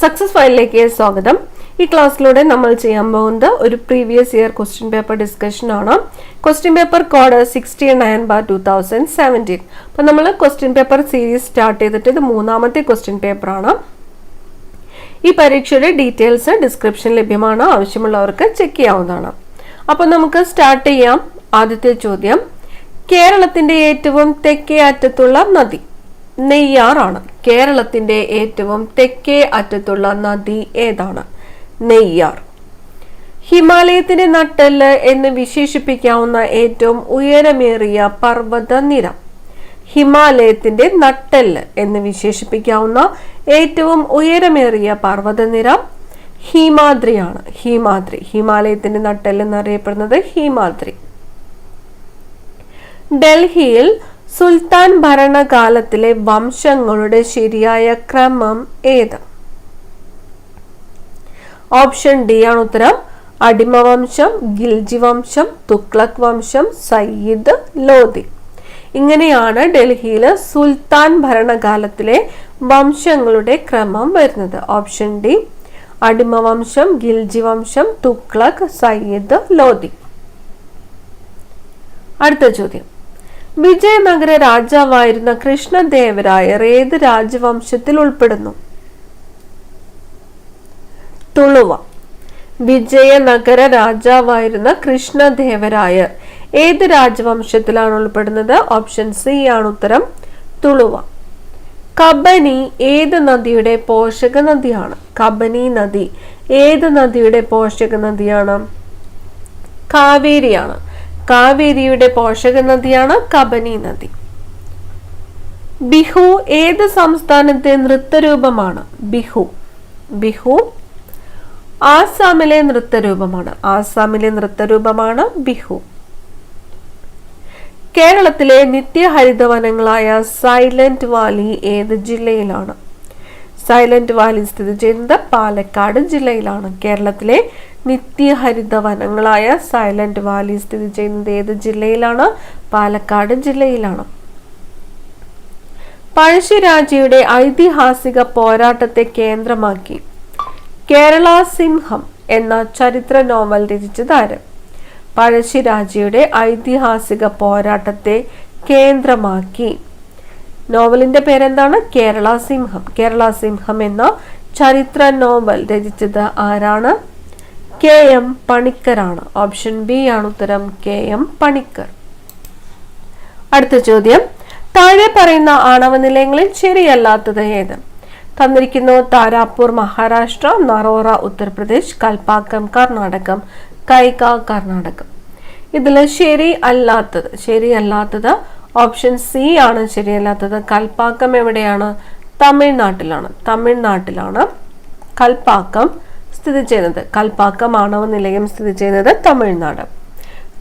Success ഫയലിലേക്ക് സ്വാഗതം. ഈ ക്ലാസ്സിലൂടെ നമ്മൾ ചെയ്യാൻ പോകുന്നത് ഒരു previous year question paper discussion ആണ്. Question paper code 69/2017. അപ്പം നമ്മൾ ക്വസ്റ്റ്യൻ പേപ്പർ സീരീസ് സ്റ്റാർട്ട് ചെയ്തിട്ട് ഇത് മൂന്നാമത്തെ ക്വസ്റ്റ്യൻ പേപ്പർ ആണ്. ഈ പരീക്ഷയുടെ ഡീറ്റെയിൽസ് ഡിസ്ക്രിപ്ഷൻ ലഭ്യമാണ്, ആവശ്യമുള്ളവർക്ക് ചെക്ക് ചെയ്യാവുന്നതാണ്. അപ്പം നമുക്ക് സ്റ്റാർട്ട് ചെയ്യാം. ആദ്യത്തെ ചോദ്യം, കേരളത്തിന്റെ ഏറ്റവും തെക്കേ അറ്റത്തുള്ള നദി നെയ്യാറാണ്. കേരളത്തിന്റെ ഏറ്റവും തെക്കേ അറ്റത്തുള്ള നദി ഏതാണ്? നെയ്യാർ. ഹിമാലയത്തിന്റെ നട്ടെല്ല് എന്ന് വിശേഷിപ്പിക്കാവുന്ന ഏറ്റവും ഉയരമേറിയ പർവ്വതനിര. ഹിമാലയത്തിന്റെ നട്ടെല്ല് എന്ന് വിശേഷിപ്പിക്കാവുന്ന ഏറ്റവും ഉയരമേറിയ പർവ്വതനിര ഹിമാദ്രിയാണ്. ഹിമാദ്രി. ഹിമാലയത്തിന്റെ നട്ടെല്ല് എന്നറിയപ്പെടുന്നത് ഹിമാദ്രി. ഡൽഹിയിൽ സുൽത്താൻ ഭരണകാലത്തിലെ വംശങ്ങളുടെ ശരിയായ ക്രമം ഏത്? ഓപ്ഷൻ ഡി ആണ് ഉത്തരം. അടിമവംശം, ഗിൽജി വംശം, തുഗ്ലക് വംശം, സയ്യിദ്, ലോധി. ഇങ്ങനെയാണ് ഡൽഹിയിൽ സുൽത്താൻ ഭരണകാലത്തിലെ വംശങ്ങളുടെ ക്രമം വരുന്നത്. ഓപ്ഷൻ ഡി അടിമവംശം, ഗിൽജി വംശം, തുഗ്ലക്, സയ്യിദ്, ലോധി. അടുത്ത ചോദ്യം, വിജയനഗര രാജാവായിരുന്ന കൃഷ്ണദേവരായർ ഏത് രാജവംശത്തിൽ ഉൾപ്പെടുന്നു? തുളുവ. വിജയനഗര രാജാവായിരുന്ന കൃഷ്ണദേവരായർ ഏത് രാജവംശത്തിലാണ് ഉൾപ്പെടുന്നത്? ഓപ്ഷൻ സി ആണ് ഉത്തരം. തുളുവ. കബനി ഏത് നദിയുടെ പോഷക നദിയാണ്? കബനി നദി ഏത് നദിയുടെ പോഷക നദിയാണ്? കാവേരിയാണ്. കാവേരിയുടെ പോഷക നദിയാണ് കബനി നദി. ബിഹു ഏത് സംസ്ഥാനത്തെ നൃത്തരൂപമാണ്? ബിഹു. ബിഹു ആസാമിലെ നൃത്തരൂപമാണ്. ആസാമിലെ നൃത്തരൂപമാണ് ബിഹു. കേരളത്തിലെ നിത്യഹരിതവനങ്ങളായ സൈലന്റ് വാലി ഏത് ജില്ലയിലാണ്? സൈലന്റ് വാലി സ്ഥിതി ചെയ്യുന്നത് പാലക്കാട് ജില്ലയിലാണ്. കേരളത്തിലെ നിത്യഹരിതവനങ്ങളായ സൈലന്റ് വാലി സ്ഥിതി ചെയ്യുന്നത് ഏത് ജില്ലയിലാണ്? പാലക്കാട് ജില്ലയിലാണ്. പഴശ്ശിരാജയുടെ ഐതിഹാസിക പോരാട്ടത്തെ കേന്ദ്രമാക്കി കേരള സിംഹം എന്ന ചരിത്ര നോവൽ രചിച്ചതാര്? പഴശ്ശിരാജയുടെ ഐതിഹാസിക പോരാട്ടത്തെ കേന്ദ്രമാക്കി നോവലിന്റെ പേരെന്താണ്? കേരള സിംഹം. കേരള സിംഹം എന്ന ചരിത്ര നോവൽ രചിച്ചത് ആരാണ്? കെ എം പണിക്കരാണ്. ഓപ്ഷൻ ബി ആണ് ഉത്തരം. K M Panicker. അടുത്ത ചോദ്യം, താഴെ പറയുന്ന ആണവ നിലയങ്ങളിൽ ശരിയല്ലാത്തത് ഏത്? തന്നിരിക്കുന്നു. താരാപൂർ മഹാരാഷ്ട്ര, നറോറ ഉത്തർപ്രദേശ്, കൽപ്പാക്കം കർണാടകം, കൈക കർണാടകം. ഇതിൽ ശരിയല്ലാത്തത് ഓപ്ഷൻ സി ആണ് ശരിയല്ലാത്തത്. കൽപ്പാക്കം എവിടെയാണ്? തമിഴ്നാട്ടിലാണ്. തമിഴ്നാട്ടിലാണ് കൽപ്പാക്കം സ്ഥിതി ചെയ്യുന്നത്. കൽപ്പാക്കം ആണവ നിലയം സ്ഥിതി ചെയ്യുന്നത് തമിഴ്നാട്.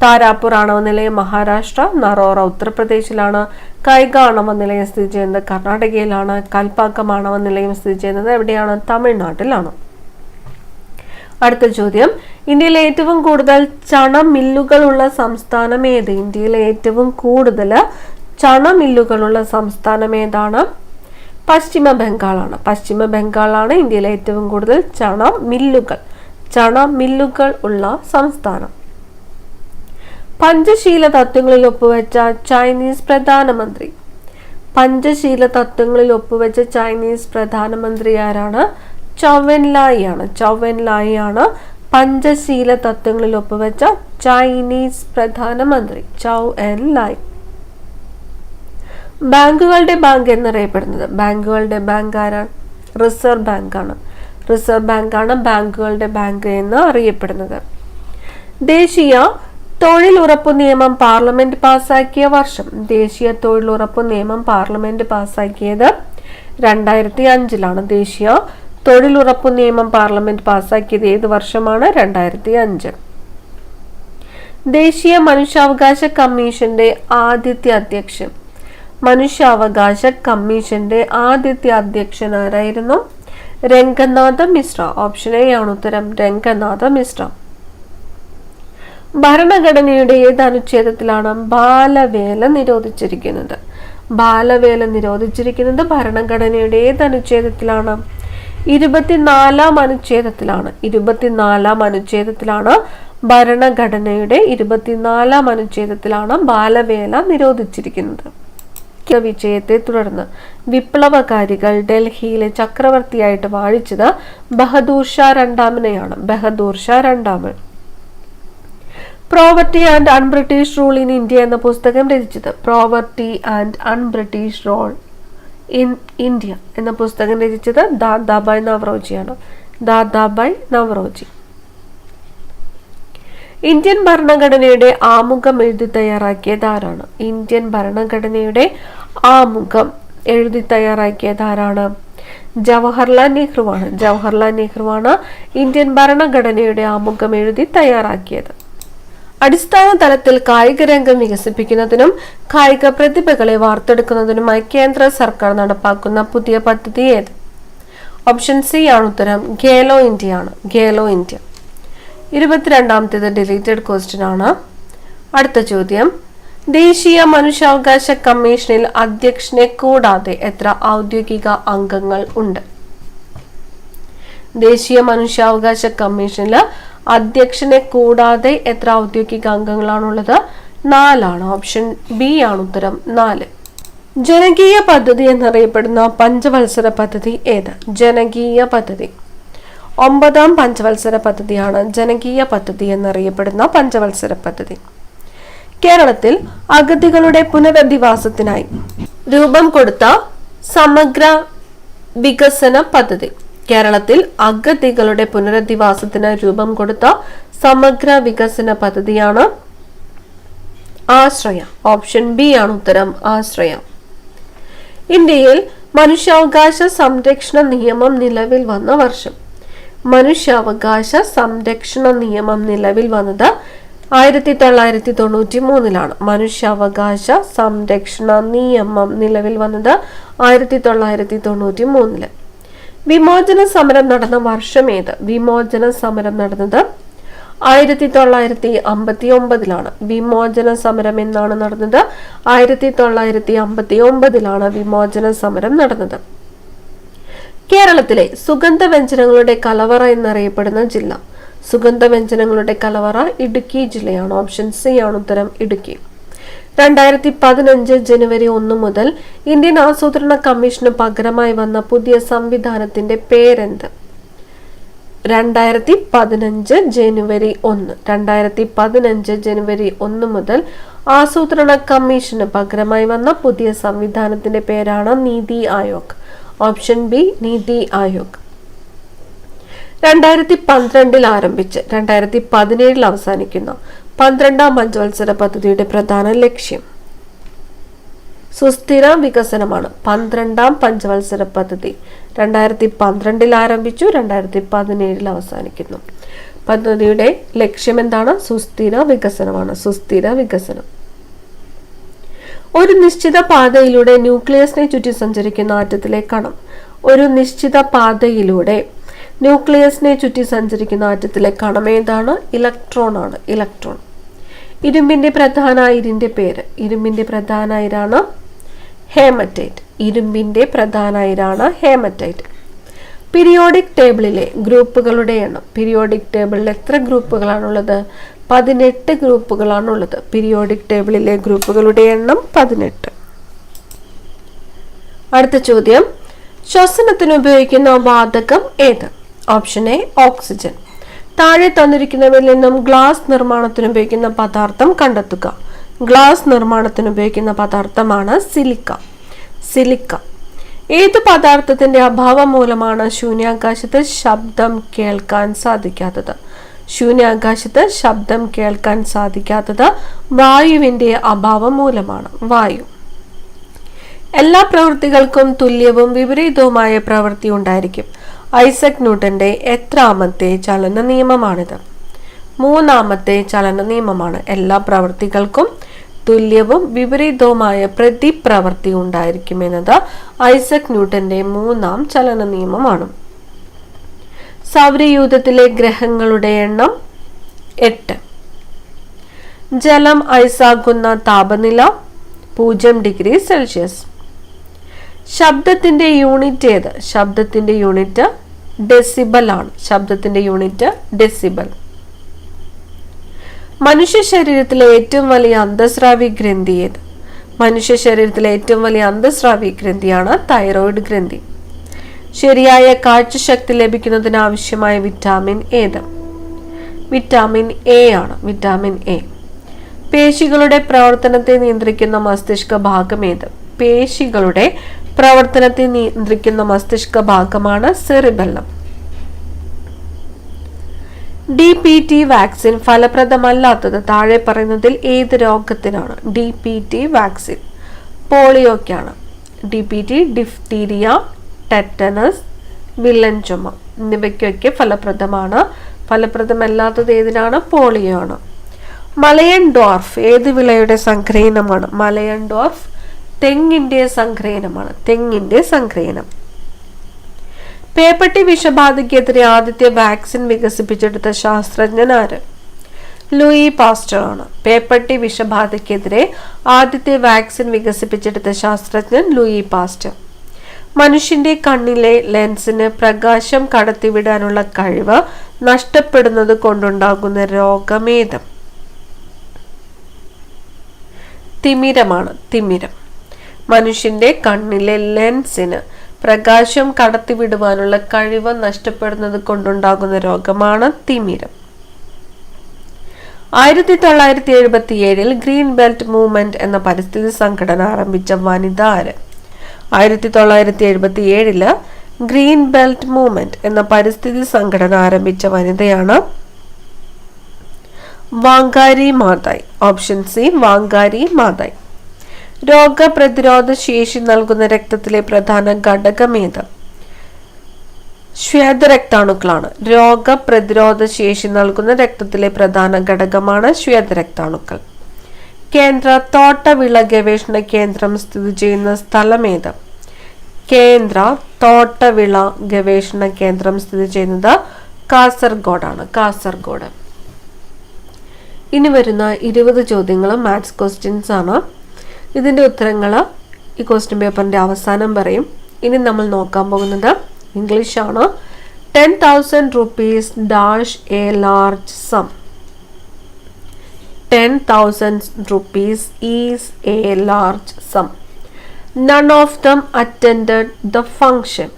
താരാപൂർ ആണവ നിലയം മഹാരാഷ്ട്ര, നറോറ ഉത്തർപ്രദേശിലാണ്. കൈക ആണവ നിലയം സ്ഥിതി ചെയ്യുന്നത് കർണാടകയിലാണ്. കൽപ്പാക്കം ആണവ നിലയം സ്ഥിതി ചെയ്യുന്നത് എവിടെയാണ്? തമിഴ്നാട്ടിലാണ്. അടുത്ത ചോദ്യം, ഇന്ത്യയിലെ ഏറ്റവും കൂടുതൽ ചണമില്ലുകളുള്ള സംസ്ഥാനം ഏത്? ഇന്ത്യയിലെ ഏറ്റവും കൂടുതൽ ചണമില്ലുകളുള്ള സംസ്ഥാനം ഏതാണ്? പശ്ചിമ ബംഗാളാണ്. പശ്ചിമ ബംഗാളാണ് ഇന്ത്യയിലെ ഏറ്റവും കൂടുതൽ ചണമില്ലുകൾ ഉള്ള സംസ്ഥാനം. പഞ്ചശീല തത്വങ്ങളിൽ ഒപ്പുവെച്ച ചൈനീസ് പ്രധാനമന്ത്രി. പഞ്ചശീല തത്വങ്ങളിൽ ഒപ്പുവെച്ച ചൈനീസ് പ്രധാനമന്ത്രി ആരാണ്? ചൗ എൻലായി ആണ്. ചൗ എൻലായി ആണ് പഞ്ചശീല തത്വങ്ങളിൽ ഒപ്പുവെച്ച ചൈനീസ് പ്രധാനമന്ത്രി. ചൗ എൻലായി. ബാങ്കുകളുടെ ബാങ്ക് എന്നറിയപ്പെടുന്നത്. ബാങ്കുകളുടെ ബാങ്ക് ആരാണ്? റിസർവ് ബാങ്ക് ആണ്. റിസർവ് ബാങ്ക് ആണ് ബാങ്കുകളുടെ ബാങ്ക് എന്ന് അറിയപ്പെടുന്നത്. ദേശീയ തൊഴിലുറപ്പ് നിയമം പാർലമെന്റ് പാസാക്കിയ വർഷം. ദേശീയ തൊഴിലുറപ്പ് നിയമം പാർലമെന്റ് പാസാക്കിയത് 2005 ദേശീയ തൊഴിലുറപ്പ് നിയമം പാർലമെന്റ് പാസാക്കിയത് ഏത് വർഷമാണ്? 2005. ദേശീയ മനുഷ്യാവകാശ കമ്മീഷന്റെ ആദ്യത്തെ അധ്യക്ഷൻ. മനുഷ്യാവകാശ കമ്മീഷന്റെ ആദ്യത്തെ അധ്യക്ഷൻ ആരായിരുന്നു? രംഗനാഥ മിശ്ര. ഓപ്ഷൻ എ ആണ് ഉത്തരം. രംഗനാഥ മിശ്ര. ഭരണഘടനയുടെ ഏത് അനുച്ഛേദത്തിലാണ് ബാലവേല നിരോധിച്ചിരിക്കുന്നത്? ബാലവേല നിരോധിച്ചിരിക്കുന്നത് ഭരണഘടനയുടെ ഏത് അനുച്ഛേദത്തിലാണ്? 24-ാം അനുച്ഛേദത്തിലാണ് ഭരണഘടനയുടെ 24-ാം അനുച്ഛേദത്തിലാണ് ബാലവേല നിരോധിച്ചിരിക്കുന്നത്. വിജയത്തെ തുടർന്ന് വിപ്ലവകാരികൾ ഡൽഹിയിലെ ചക്രവർത്തിയായിട്ട് വാഴിച്ചത് ബഹദൂർ ഷാ രണ്ടാമനെയാണ്. Poverty and unBritish rule in India എന്ന പുസ്തകം രചിച്ചത് poverty and unBritish rule in India എന്ന പുസ്തകം രചിച്ചത് ദാദാബായ് നവറോജി. ഇന്ത്യൻ ഭരണഘടനയുടെ ആമുഖം എഴുതി തയ്യാറാക്കിയത് ആരാണ്? ജവഹർലാൽ നെഹ്റുവാണ് ഇന്ത്യൻ ഭരണഘടനയുടെ ആമുഖം എഴുതി തയ്യാറാക്കിയത്. അടിസ്ഥാന തലത്തിൽ കായിക രംഗം വികസിപ്പിക്കുന്നതിനും കായിക പ്രതിഭകളെ വാർത്തെടുക്കുന്നതിനുമായി കേന്ദ്ര സർക്കാർ നടപ്പാക്കുന്ന പുതിയ പദ്ധതി ഏത്? ഓപ്ഷൻ സി ആണ് ഉത്തരം. ഖേലോ ഇന്ത്യ. 22ാമത്തേത് ഡിലീറ്റഡ് ക്വസ്റ്റ്യൻ ആണ്. അടുത്ത ചോദ്യം, ദേശീയ മനുഷ്യാവകാശ കമ്മീഷനിൽ അധ്യക്ഷനെ കൂടാതെ എത്ര ഔദ്യോഗിക അംഗങ്ങൾ ഉണ്ട്? ദേശീയ മനുഷ്യാവകാശ കമ്മീഷനിൽ അധ്യക്ഷനെ കൂടാതെ എത്ര ഔദ്യോഗിക അംഗങ്ങളാണുള്ളത്? 4 ആണ്. ഓപ്ഷൻ ബി ആണ് ഉത്തരം. 4. ജനകീയ പദ്ധതി എന്നറിയപ്പെടുന്ന പഞ്ചവത്സര പദ്ധതി ഏത്? 9ാം പഞ്ചവത്സര പദ്ധതിയാണ് ജനകീയ പദ്ധതി എന്നറിയപ്പെടുന്ന പഞ്ചവത്സര പദ്ധതി. കേരളത്തിൽ അഗതികളുടെ പുനരധിവാസത്തിനായി രൂപം കൊടുത്ത സമഗ്ര വികസന പദ്ധതി. കേരളത്തിൽ അഗതികളുടെ പുനരധിവാസത്തിനായി രൂപം കൊടുത്ത സമഗ്ര വികസന പദ്ധതിയാണ് ആശ്രയ. ഓപ്ഷൻ ബി ആണ് ഉത്തരം. ആശ്രയ. ഇന്ത്യയിൽ മനുഷ്യാവകാശ സംരക്ഷണ നിയമം നിലവിൽ വന്ന വർഷം. മനുഷ്യാവകാശ സംരക്ഷണ നിയമം നിലവിൽ വന്നത് 1993 മനുഷ്യാവകാശ സംരക്ഷണ നിയമം നിലവിൽ വന്നത് 1993. വിമോചന സമരം നടന്ന വർഷം ഏത്? വിമോചന സമരം നടന്നത് 1959. വിമോചന സമരം എന്നാണ് നടന്നത്? 1959 വിമോചന സമരം നടന്നത്. കേരളത്തിലെ സുഗന്ധവ്യഞ്ജനങ്ങളുടെ കലവറ എന്നറിയപ്പെടുന്ന ജില്ല. സുഗന്ധവ്യഞ്ജനങ്ങളുടെ കലവറ ഇടുക്കി ജില്ലയാണ്. ഓപ്ഷൻ സി ആണ് ഉത്തരം. ഇടുക്കി. 2015 ജനുവരി 1 മുതൽ ഇന്ത്യൻ ആസൂത്രണ കമ്മീഷന് പകരമായി വന്ന പുതിയ സംവിധാനത്തിന്റെ പേരെന്ത്? 2015 ജനുവരി 1 മുതൽ ആസൂത്രണ കമ്മീഷന് പകരമായി വന്ന പുതിയ സംവിധാനത്തിന്റെ പേരാണ് നീതി ആയോഗ്. Option B NITI Aayog. 2012 ആരംഭിച്ച് 2017 അവസാനിക്കുന്ന 12ാം പഞ്ചവത്സര പദ്ധതിയുടെ പ്രധാന ലക്ഷ്യം സുസ്ഥിര വികസനമാണ്. 12ാം പഞ്ചവത്സര പദ്ധതി 2012 ആരംഭിച്ചു, 2017 അവസാനിക്കുന്നു. പദ്ധതിയുടെ ലക്ഷ്യം എന്താണ്? സുസ്ഥിര വികസനമാണ്. സുസ്ഥിര വികസനം. ഒരു നിശ്ചിത പാതയിലൂടെ ന്യൂക്ലിയസിനെ ചുറ്റി സഞ്ചരിക്കുന്ന ആറ്റത്തിലെ കണം. ഒരു നിശ്ചിത പാതയിലൂടെ ന്യൂക്ലിയസിനെ ചുറ്റി സഞ്ചരിക്കുന്ന ആറ്റത്തിലെ കണം ഏതാണ്? ഇലക്ട്രോൺ ആണ്. ഇലക്ട്രോൺ. ഇരുമ്പിന്റെ പ്രധാന അയിരിന്റെ പേര്. ഇരുമ്പിന്റെ പ്രധാന അയിരാണ് ഹേമറ്റൈറ്റ്. ഇരുമ്പിന്റെ പ്രധാന അയിരാണ് ഹേമറ്റൈറ്റ്. പീരിയോഡിക് ടേബിളിലെ ഗ്രൂപ്പുകളുടെ എണ്ണം. പീരിയോഡിക് ടേബിളിൽ എത്ര ഗ്രൂപ്പുകളാണുള്ളത്? 18 ഗ്രൂപ്പുകളാണുള്ളത്. പീരിയോഡിക് ടേബിളിലെ ഗ്രൂപ്പുകളുടെ എണ്ണം 18. അടുത്ത ചോദ്യം, ശ്വസനത്തിന് ഉപയോഗിക്കുന്ന വാതകം ഏത്? Option A oxygen. താഴെ തന്നിരിക്കുന്നവയിൽ നിന്നും ഗ്ലാസ് നിർമ്മാണത്തിന് ഉപയോഗിക്കുന്ന പദാർത്ഥം കണ്ടെത്തുക. ഗ്ലാസ് നിർമ്മാണത്തിന് ഉപയോഗിക്കുന്ന പദാർത്ഥമാണ് സിലിക്ക. സിലിക്ക. ഏത് പദാർത്ഥത്തിന്റെ അഭാവം മൂലമാണ് ശൂന്യാകാശത്ത് ശബ്ദം കേൾക്കാൻ സാധിക്കാത്തത്? ശൂന്യാകാശത്ത് ശബ്ദം കേൾക്കാൻ സാധിക്കാത്തത് വായുവിന്റെ അഭാവം മൂലമാണ്. വായു. എല്ലാ പ്രവൃത്തികൾക്കും തുല്യവും വിപരീതവുമായ പ്രവൃത്തി ഉണ്ടായിരിക്കും. ഐസക് ന്യൂട്ടന്റെ എത്രാമത്തെ ചലന നിയമമാണിത്? 3ാമത്തെ ചലന നിയമമാണ്. എല്ലാ പ്രവൃത്തികൾക്കും തുല്യവും വിപരീതവുമായ പ്രതിപ്രവൃത്തി ഉണ്ടായിരിക്കും എന്നത് ഐസക് ന്യൂട്ടന്റെ 3ാം ചലന നിയമമാണ്. സൗരയൂഥത്തിലെ ഗ്രഹങ്ങളുടെ എണ്ണം 8. ജലം ഐസാകുന്ന താപനില 0 ഡിഗ്രി സെൽഷ്യസ്. ശബ്ദത്തിന്റെ യൂണിറ്റ് ഏത്? ശബ്ദത്തിന്റെ യൂണിറ്റ് ഡെസിബൽ ആണ്. ശബ്ദത്തിന്റെ യൂണിറ്റ് ഡെസിബൽ. മനുഷ്യ ശരീരത്തിലെ ഏറ്റവും വലിയ അന്തസ്രാവി ഗ്രന്ഥി ഏത്? മനുഷ്യ ശരീരത്തിലെ ഏറ്റവും വലിയ അന്തസ്രാവി ഗ്രന്ഥിയാണ് തൈറോയിഡ് ഗ്രന്ഥി. ശരിയായ കാഴ്ചശക്തി ലഭിക്കുന്നതിന് ആവശ്യമായ വിറ്റാമിൻ ഏത്? വിറ്റാമിൻ എ ആണ്. Vitamin A. പേശികളുടെ പ്രവർത്തനത്തെ നിയന്ത്രിക്കുന്ന മസ്തിഷ്ക ഭാഗം ഏത്? പേശികളുടെ പ്രവർത്തനത്തെ നിയന്ത്രിക്കുന്ന മസ്തിഷ്ക ഭാഗമാണ് സെറിബെല്ലം. DPT വാക്സിൻ ഫലപ്രദമല്ലാത്തത് താഴെ പറയുന്നതിൽ ഏത് രോഗത്തിനാണ്? DPT വാക്സിൻ പോളിയോക്കാണ്. DPT ഡിഫ്തീരിയ, ടെറ്റനസ്, വില്ലൻ ചുമ എന്നിവയ്ക്കൊക്കെ ഫലപ്രദമാണ്. ഫലപ്രദമല്ലാത്തത് ഏതിനാണ്? പോളിയോ ആണ്. മലയൻ ഡോർഫ് ഏത് വിളയുടെ സംഗ്രഹമാണ്? മലയൻ ഡോർഫ് തെങ്ങിന്റെ സംഗ്രഹമാണ്. തെങ്ങിന്റെ സംഗ്രഹം. പേപ്പട്ടി വിഷബാധയ്ക്കെതിരെ ആദ്യത്തെ വാക്സിൻ വികസിപ്പിച്ചെടുത്ത ശാസ്ത്രജ്ഞൻ ആര്? ലൂയി പാസ്റ്റർ ആണ്. പേപ്പട്ടി വിഷബാധയ്ക്കെതിരെ ആദ്യത്തെ വാക്സിൻ വികസിപ്പിച്ചെടുത്ത ശാസ്ത്രജ്ഞൻ ലൂയി പാസ്റ്റർ. മനുഷ്യന്റെ കണ്ണിലെ ലെൻസിന് പ്രകാശം കടത്തിവിടാനുള്ള കഴിവ് നഷ്ടപ്പെടുന്നത് കൊണ്ടുണ്ടാകുന്ന രോഗമേത്? തിമിരമാണ്. തിമിരം. മനുഷ്യന്റെ കണ്ണിലെ ലെൻസിന് പ്രകാശം കടത്തിവിടുവാനുള്ള കഴിവ് നഷ്ടപ്പെടുന്നത് കൊണ്ടുണ്ടാകുന്ന രോഗമാണ് തിമിരം. 1977 ഗ്രീൻ ബെൽറ്റ് മൂവ്മെന്റ് എന്ന പരിസ്ഥിതി സംഘടന ആരംഭിച്ച വനിത ആര്? 1977 ഗ്രീൻ ബെൽറ്റ് മൂവ്മെന്റ് എന്ന പരിസ്ഥിതി സംഘടന ആരംഭിച്ച വനിതയാണ് വാങ്കാരി മാതായ്. Option C വാങ്കാരി മാതായ്. രോഗപ്രതിരോധ ശേഷി നൽകുന്ന രക്തത്തിലെ പ്രധാന ഘടകം ഏത്? ശ്വേതരക്താണുക്കളാണ്. രോഗപ്രതിരോധ ശേഷി നൽകുന്ന രക്തത്തിലെ പ്രധാന ഘടകമാണ് ശ്വേതരക്താണുക്കൾ. കേന്ദ്ര തോട്ടവിള ഗവേഷണ കേന്ദ്രം സ്ഥിതി ചെയ്യുന്ന സ്ഥലം ഏത്? കേന്ദ്ര തോട്ടവിള ഗവേഷണ കേന്ദ്രം സ്ഥിതി ചെയ്യുന്നത് കാസർഗോഡാണ്. കാസർഗോഡ്. ഇനി വരുന്ന 20 ചോദ്യങ്ങളും മാത്സ് ക്വസ്റ്റ്യൻസ് ആണ്. ഇതിന്റെ ഉത്തരങ്ങൾ ഈ ക്വസ്റ്റ്യൻ പേപ്പറിന്റെ അവസാനം പറയും. ഇനി നമ്മൾ നോക്കാൻ പോകുന്നത് ഇംഗ്ലീഷ് ആണ്. 10,000 rupees dash a large sum. 10,000 rupees is a large sum. None of them attended the function.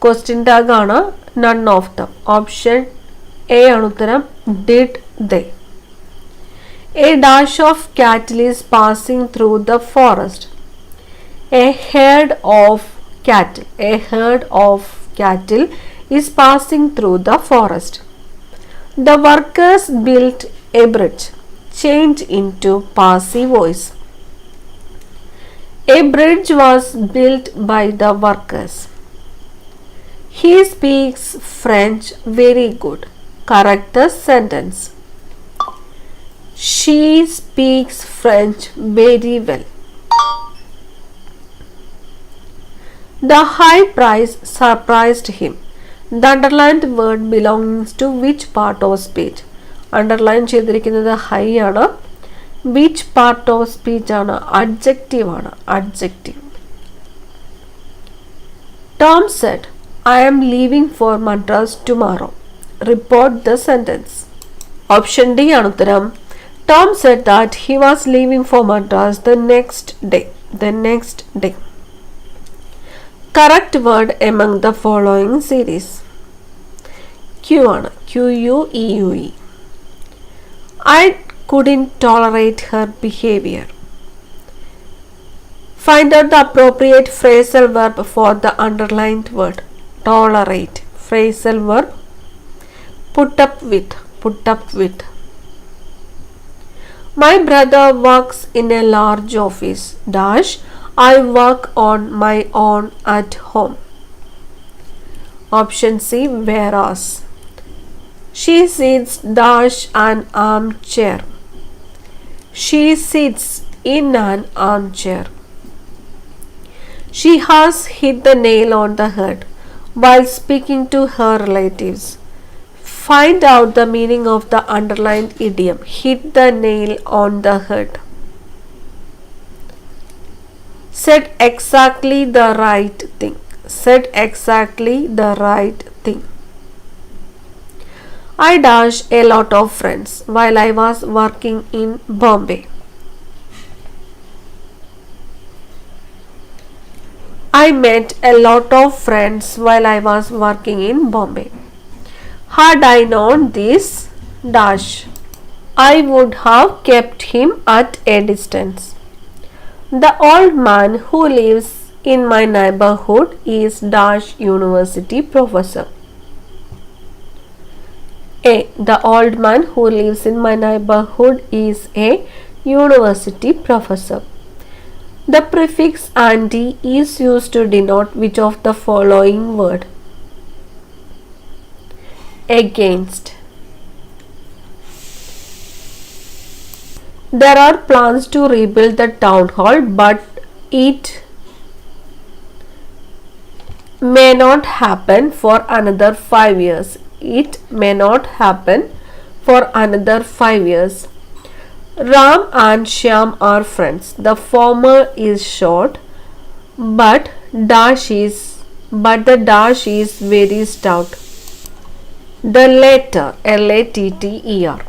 Question tag ആണ് none of them. Option A ആണ് ഉത്തരം. Did they? A dash of cattle is passing through the forest. A herd of cattle. A herd of cattle is passing through the forest. The workers built a bridge. Change into passive voice. A bridge was built by the workers. He speaks French very good. Correct the sentence. She speaks French very well. The high price surprised him. The underlined word belongs to which part of speech? Underline ചെയ്തിരിക്കുന്നത് high ആണ്. Which part of speech ആണ്? Adjective ആണ്. Adjective. Tom said, I am leaving for Madras tomorrow. Report the sentence. Option D ആണ് ഉത്തരം. Tom said that he was leaving for Madras the next day. The next day. Correct word among the following series. Q ആണ്. Queue. I couldn't tolerate her behavior. Find out the appropriate phrasal verb for the underlined word. Tolerate. Phrasal verb. Put up with. Put up with. My brother works in a large office. Dash. I work on my own at home. Option C. Whereas. She sits dash an armchair. She sits in an armchair. She has hit the nail on the head while speaking to her relatives. Find out the meaning of the underlined idiom. Hit the nail on the head. Said exactly the right thing. said exactly the right thing. I dashed a lot of friends while I was working in Bombay. I met a lot of friends while I was working in Bombay. Had I known this dash, I would have kept him at a distance. The old man who lives in my neighborhood is dash university professor. A. The old man who lives in my neighborhood is a university professor. The prefix "anti" is used to denote which of the following word? Against. There are plans to rebuild the town hall, but it may not happen for another 5 years. It may not happen for another 5 years. Ram and Shyam are friends. The former is short, but the dash is very stout. The latter, Latter.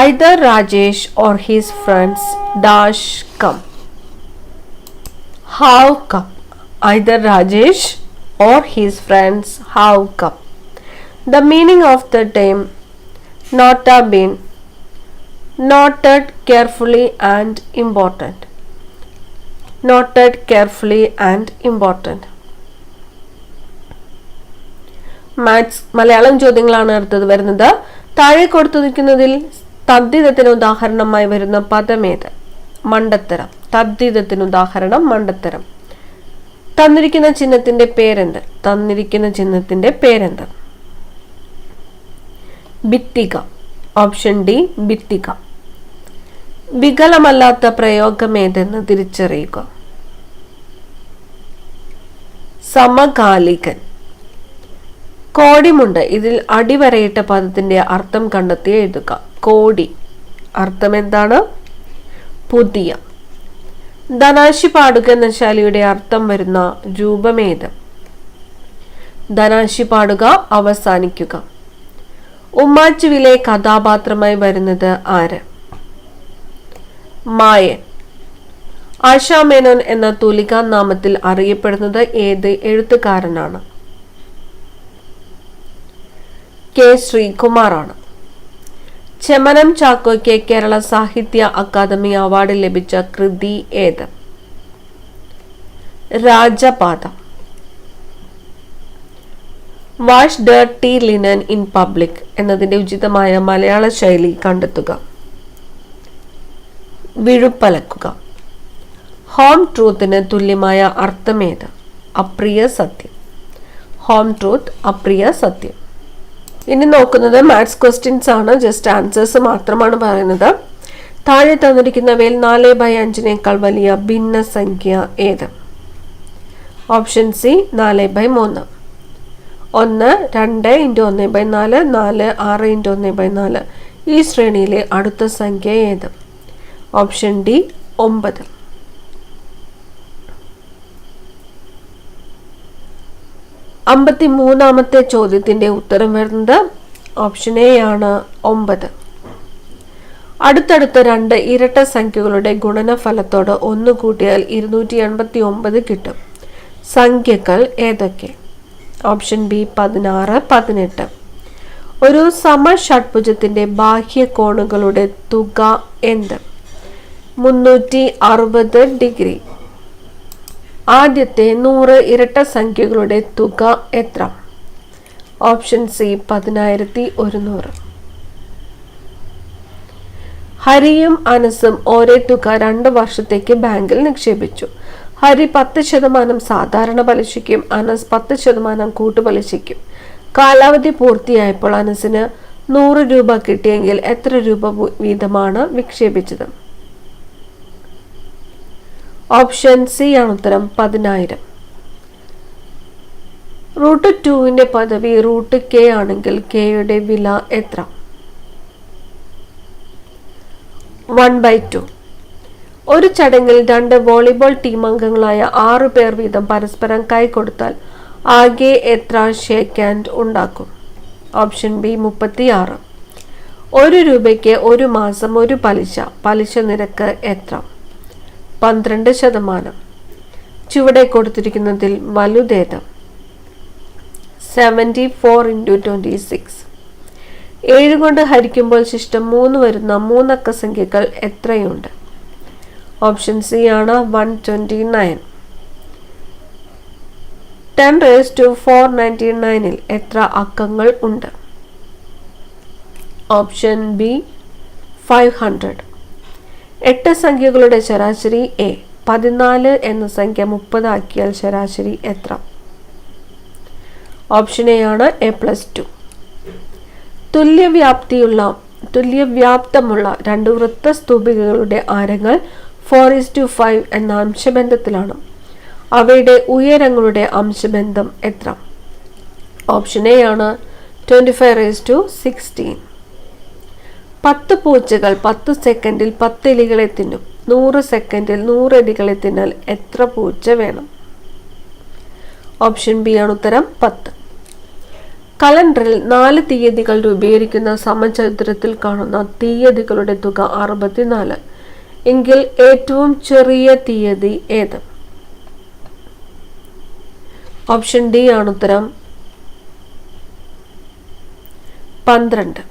Either Rajesh or his friends dash come. Have come. Either Rajesh or his friends have come. The meaning of the term nota bene, noted carefully and important. Noted carefully and important. Maths Malayalam ചോദ്യങ്ങളാണ് അടുത്തത് വരുന്നത്. താഴെ കൊടുത്തിരിക്കുന്നതിൽ തദ്ധിതത്തിന് ഉദാഹരണമായി വരുന്ന പദമേത്? മണ്ടത്തരം. തദ്ധിതത്തിന് ഉദാഹരണം മണ്ടത്തരം. തന്നിരിക്കുന്ന ചിഹ്നത്തിന്റെ പേരെന്ത്? തന്നിരിക്കുന്ന ചിഹ്നത്തിന്റെ പേരെന്ത്? ഭിത്തിക. Option D ഭിത്തിക. വികലമല്ലാത്ത പ്രയോഗം ഏതെന്ന് തിരിച്ചറിയുക. സമകാലികൻ. കോടിമുണ്ട്. ഇതിൽ അടിവരയിട്ട പദത്തിന്റെ അർത്ഥം കണ്ടെത്തി എഴുതുക. കോടി അർത്ഥം എന്താണ്? പുതിയ. ധനാശി പാടുക എന്ന ശൈലിയുടെ അർത്ഥം വരുന്ന രൂപമേത്? ധനാശി പാടുക അവസാനിക്കുക. ഉമ്മാച്ചുവിലെ കഥാപാത്രമായി വരുന്നത് ആര്? മായൻ. ആശാമേനോൻ എന്ന തൂലികാ നാമത്തിൽ അറിയപ്പെടുന്നത് ഏത് എഴുത്തുകാരനാണ്? കെ ശ്രീകുമാറാണ്. ചെമ്മനം ചാക്കോയ്ക്ക് കേരള സാഹിത്യ അക്കാദമി അവാർഡ് ലഭിച്ച കൃതി ഏത്? Rajapatha. Wash dirty linen in public എന്നതിന്റെ ഉചിതമായ മലയാള ശൈലി കണ്ടെത്തുക. വിഴുപ്പലക്കുക. ഹോം ട്രൂത്തിന് തുല്യമായ അർത്ഥമേത്? അപ്രിയ സത്യം. ഹോം ട്രൂത്ത് അപ്രിയ സത്യം. ഇനി നോക്കുന്നത് മാത്സ് ക്വസ്റ്റ്യൻസ് ആണ്. ജസ്റ്റ് ആൻസേഴ്സ് മാത്രമാണ് പറയുന്നത്. താഴെ തന്നിരിക്കുന്നവയിൽ 4/5 വലിയ ഭിന്നസംഖ്യ ഏത്? Option C 4/3. 1 2 × 1/4 4 6 × 1/4. ഈ ശ്രേണിയിലെ അടുത്ത സംഖ്യ ഏത്? Option D 9. 53ാമത്തെ ചോദ്യത്തിന്റെ ഉത്തരം വരുന്നത് ഓപ്ഷൻ എ ആണ് 9. അടുത്തടുത്ത രണ്ട് ഇരട്ട സംഖ്യകളുടെ ഗുണനഫലത്തോട് 1 കൂട്ടിയാൽ 289 കിട്ടും. സംഖ്യകൾ ഏതൊക്കെ? Option B 16 18. ഒരു സമഷഡ്ഭുജത്തിന്റെ ബാഹ്യ കോണുകളുടെ തുക എന്ത്? 360 ഡിഗ്രി. ആദ്യത്തെ 100 ഇരട്ട സംഖ്യകളുടെ തുക എത്ര? Option C 10100. ഹരിയും അനസും ഒരേ തുക 2 വർഷത്തേക്ക് ബാങ്കിൽ നിക്ഷേപിച്ചു. ഹരി 10% സാധാരണ പലിശയ്ക്കും അനസ് 10% കൂട്ടുപലിശയ്ക്കും. കാലാവധി പൂർത്തിയായപ്പോൾ അനസിന് 100 രൂപ കിട്ടിയെങ്കിൽ എത്ര രൂപ വീതമാണ് നിക്ഷേപിച്ചത്? ഓപ്ഷൻ സി ആണ് ഉത്തരം 10000. √2ന്റെ പദവി √k ആണെങ്കിൽ kയുടെ വില എത്ര? 1/2. ഒരു ചടങ്ങിൽ 2 വോളിബോൾ ടീം അംഗങ്ങളായ 6 പേർ വീതം പരസ്പരം കൈകൊടുത്താൽ ആകെ എത്ര ഷേക്ക് ഹാൻഡ് ഉണ്ടാക്കും? Option B 36. 1 രൂപയ്ക്ക് 1 മാസം 1 പലിശ നിരക്ക് എത്ര? 12%. ചുവടെ കൊടുത്തിരിക്കുന്നതിൽ വലുതേത്? 74 × 26. 7 കൊണ്ട് ഹരിക്കുമ്പോൾ ശിഷ്ടം 3 വരുന്ന 3 അക്ക സംഖ്യകൾ എത്രയുണ്ട്? ഓപ്ഷൻ സി ആണ് 129. 10⁴99 എത്ര അക്കങ്ങൾ ഉണ്ട്? Option B 500. 8 സംഖ്യകളുടെ ശരാശരി എ. 14 എന്ന സംഖ്യ 30 ആക്കിയാൽ ശരാശരി എത്ര? ഓപ്ഷൻ എ ആണ് A+2. തുല്യവ്യാപ്തമുള്ള 2 വൃത്തസ്തൂപികകളുടെ ആരങ്ങൾ 4:5 എന്ന അംശബന്ധത്തിലാണ്. അവയുടെ ഉയരങ്ങളുടെ അംശബന്ധം എത്ര? ഓപ്ഷൻ എ ആണ് 25:16. 10 പൂച്ചകൾ 10 സെക്കൻഡിൽ 10 എലികളെ തിന്നും. 100 സെക്കൻഡിൽ 100 എലികളെ തിന്നാൽ എത്ര പൂച്ച വേണം? ഓപ്ഷൻ ബി ആണ് ഉത്തരം 10. കലണ്ടറിൽ 4 തീയതികൾ രൂപീകരിക്കുന്ന സമചതുരത്തിൽ കാണുന്ന തീയതികളുടെ തുക 64 എങ്കിൽ ഏറ്റവും ചെറിയ തീയതി ഏത്? ഓപ്ഷൻ ഡി ആണ് ഉത്തരം 12.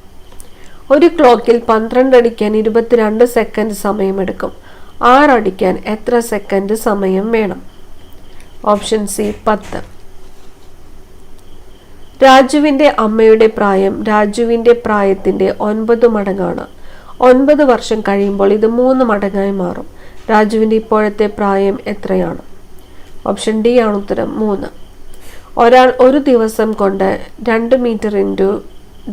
ഒരു ക്ലോക്കിൽ 12 അടിക്കാൻ 22 സെക്കൻഡ് സമയമെടുക്കും. 6 അടിക്കാൻ എത്ര സെക്കൻഡ് സമയം വേണം? Option C 10. രാജുവിന്റെ അമ്മയുടെ പ്രായം രാജുവിന്റെ പ്രായത്തിന്റെ 9 മടങ്ങാണ്. 9 വർഷം കഴിയുമ്പോൾ ഇത് 3 മടങ്ങായി മാറും. രാജുവിന്റെ ഇപ്പോഴത്തെ പ്രായം എത്രയാണ്? ഓപ്ഷൻ ഡി ആണ് ഉത്തരം 3. ഒരാൾ ഒരു ദിവസം കൊണ്ട് 2 മീറ്റർ ഇൻറ്റു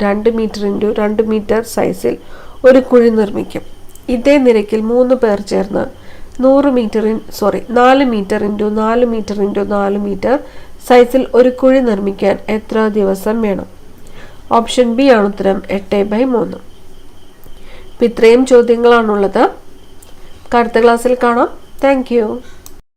2 മീറ്റർ സൈസിൽ ഒരു കുഴി നിർമ്മിക്കും. ഇതേ നിരക്കിൽ 3 പേർ ചേർന്ന് 4 മീറ്റർ ഇൻറ്റു 4 മീറ്റർ സൈസിൽ ഒരു കുഴി നിർമ്മിക്കാൻ എത്ര ദിവസം വേണം? ഓപ്ഷൻ ബി ആണ് ഉത്തരം 8/3. ഇത്രയും ചോദ്യങ്ങളാണുള്ളത്. അടുത്ത ക്ലാസ്സിൽ കാണാം. Thank you.